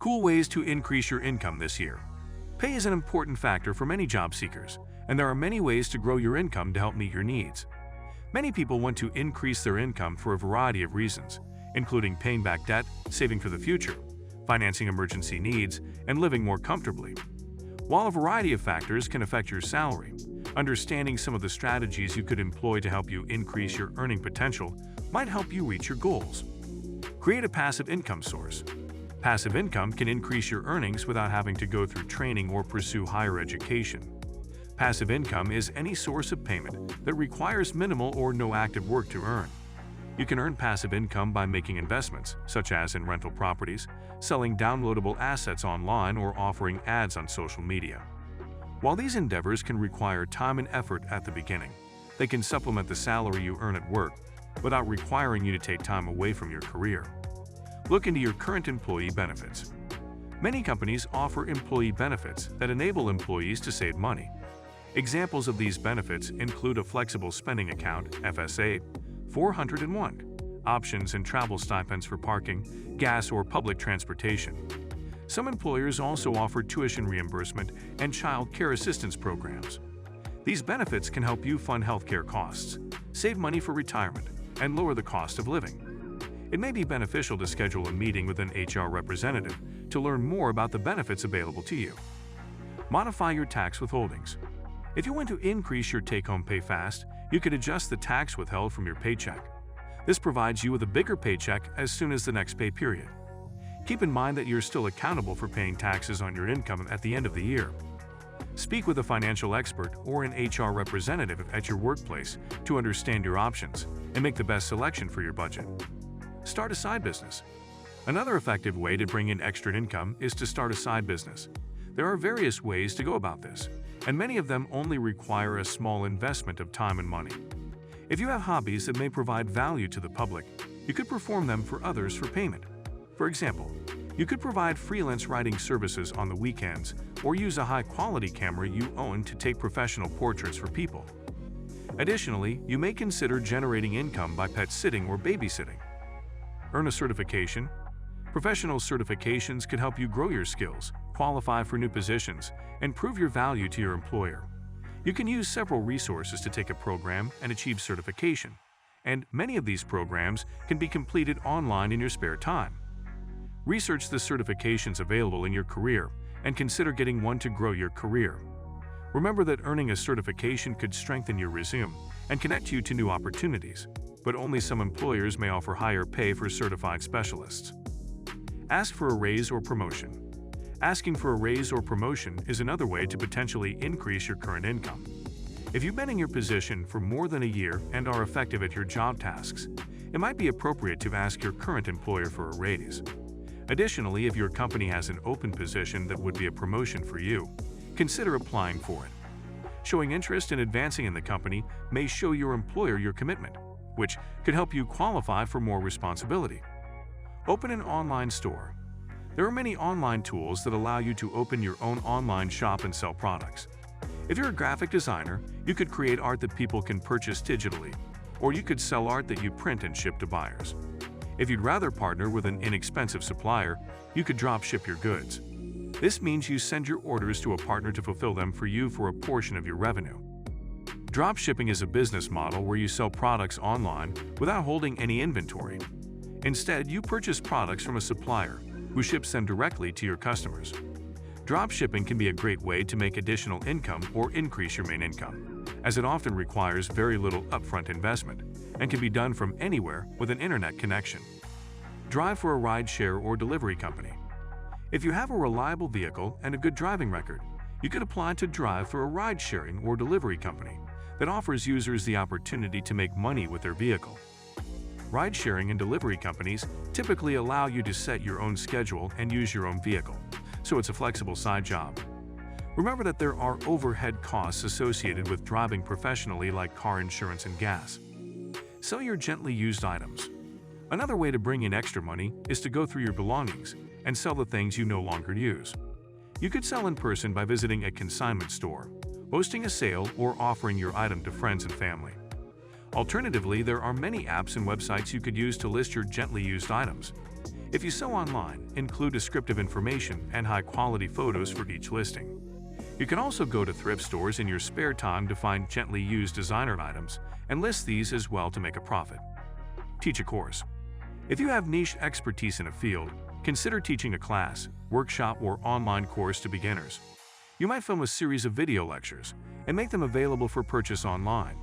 Cool ways to increase your income this year. Pay is an important factor for many job seekers, and there are many ways to grow your income to help meet your needs. Many people want to increase their income for a variety of reasons, including paying back debt, saving for the future, financing emergency needs, and living more comfortably. While a variety of factors can affect your salary, understanding some of the strategies you could employ to help you increase your earning potential might help you reach your goals. Create a passive income source. Passive income can increase your earnings without having to go through training or pursue higher education. Passive income is any source of payment that requires minimal or no active work to earn. You can earn passive income by making investments, such as in rental properties, selling downloadable assets online, or offering ads on social media. While these endeavors can require time and effort at the beginning, they can supplement the salary you earn at work without requiring you to take time away from your career. Look into your current employee benefits. Many companies offer employee benefits that enable employees to save money. Examples of these benefits include a flexible spending account, FSA, 401, options and travel stipends for parking, gas, or public transportation. Some employers also offer tuition reimbursement and child care assistance programs. These benefits can help you fund healthcare costs, save money for retirement, and lower the cost of living. It may be beneficial to schedule a meeting with an HR representative to learn more about the benefits available to you. Modify your tax withholdings. If you want to increase your take-home pay fast, you could adjust the tax withheld from your paycheck. This provides you with a bigger paycheck as soon as the next pay period. Keep in mind that you're still accountable for paying taxes on your income at the end of the year. Speak with a financial expert or an HR representative at your workplace to understand your options and make the best selection for your budget. Start a side business. Another effective way to bring in extra income is to start a side business. There are various ways to go about this, and many of them only require a small investment of time and money. If you have hobbies that may provide value to the public, you could perform them for others for payment. For example, you could provide freelance writing services on the weekends or use a high-quality camera you own to take professional portraits for people. Additionally, you may consider generating income by pet sitting or babysitting. Earn a certification. Professional certifications can help you grow your skills, qualify for new positions, and prove your value to your employer. You can use several resources to take a program and achieve certification, and many of these programs can be completed online in your spare time. Research the certifications available in your career and consider getting one to grow your career. Remember that earning a certification could strengthen your resume and connect you to new opportunities, but only some employers may offer higher pay for certified specialists. Ask for a raise or promotion. Asking for a raise or promotion is another way to potentially increase your current income. If you've been in your position for more than a year and are effective at your job tasks, it might be appropriate to ask your current employer for a raise. Additionally, if your company has an open position that would be a promotion for you, consider applying for it. Showing interest in advancing in the company may show your employer your commitment, which could help you qualify for more responsibility. Open an online store. There are many online tools that allow you to open your own online shop and sell products. If you're a graphic designer, you could create art that people can purchase digitally, or you could sell art that you print and ship to buyers. If you'd rather partner with an inexpensive supplier, you could drop ship your goods. This means you send your orders to a partner to fulfill them for you for a portion of your revenue. Drop shipping is a business model where you sell products online without holding any inventory. Instead, you purchase products from a supplier who ships them directly to your customers. Drop shipping can be a great way to make additional income or increase your main income, as it often requires very little upfront investment and can be done from anywhere with an internet connection. Drive for a ride-share or delivery company. If you have a reliable vehicle and a good driving record, you could apply to drive for a ride-sharing or delivery company that offers users the opportunity to make money with their vehicle. Ride-sharing and delivery companies typically allow you to set your own schedule and use your own vehicle, so it's a flexible side job. Remember that there are overhead costs associated with driving professionally, like car insurance and gas. Sell your gently used items. Another way to bring in extra money is to go through your belongings and sell the things you no longer use. You could sell in person by visiting a consignment store, hosting a sale, or offering your item to friends and family. Alternatively, there are many apps and websites you could use to list your gently used items. If you sell online, include descriptive information and high-quality photos for each listing. You can also go to thrift stores in your spare time to find gently used designer items and list these as well to make a profit. Teach a course. If you have niche expertise in a field, consider teaching a class, workshop, or online course to beginners. You might film a series of video lectures and make them available for purchase online.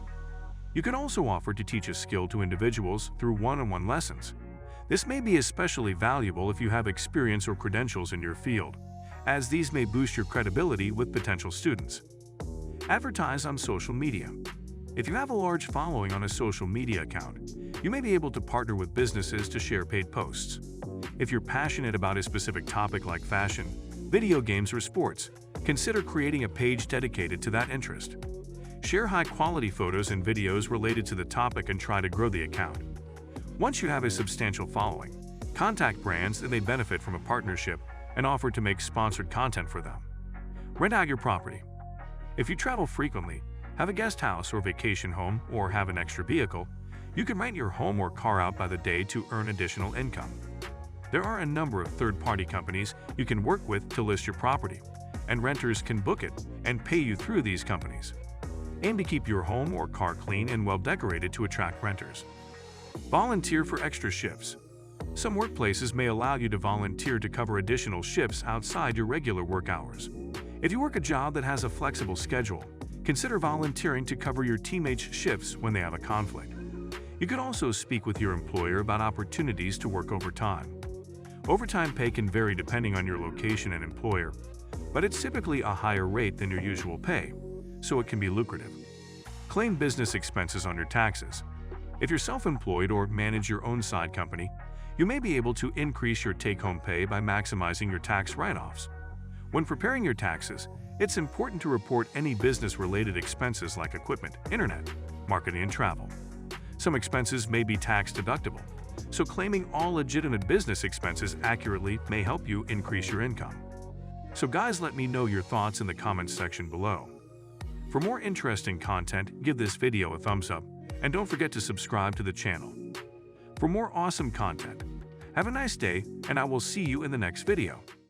You can also offer to teach a skill to individuals through one-on-one lessons. This may be especially valuable if you have experience or credentials in your field, as these may boost your credibility with potential students. Advertise on social media. If you have a large following on a social media account, you may be able to partner with businesses to share paid posts. If you're passionate about a specific topic like fashion, video games, or sports, consider creating a page dedicated to that interest. Share high-quality photos and videos related to the topic and try to grow the account. Once you have a substantial following, contact brands that may benefit from a partnership and offer to make sponsored content for them. Rent out your property. If you travel frequently, have a guest house or vacation home, or have an extra vehicle, you can rent your home or car out by the day to earn additional income. There are a number of third-party companies you can work with to list your property, and renters can book it and pay you through these companies. Aim to keep your home or car clean and well-decorated to attract renters. Volunteer for extra shifts. Some workplaces may allow you to volunteer to cover additional shifts outside your regular work hours. If you work a job that has a flexible schedule, consider volunteering to cover your teammates' shifts when they have a conflict. You could also speak with your employer about opportunities to work overtime. Overtime pay can vary depending on your location and employer, but it's typically a higher rate than your usual pay, so it can be lucrative. Claim business expenses on your taxes. If you're self-employed or manage your own side company, you may be able to increase your take-home pay by maximizing your tax write-offs. When preparing your taxes, it's important to report any business-related expenses like equipment, internet, marketing, and travel. Some expenses may be tax-deductible, so claiming all legitimate business expenses accurately may help you increase your income. So guys, let me know your thoughts in the comments section below. For more interesting content, give this video a thumbs up, and don't forget to subscribe to the channel. For more awesome content, have a nice day, and I will see you in the next video.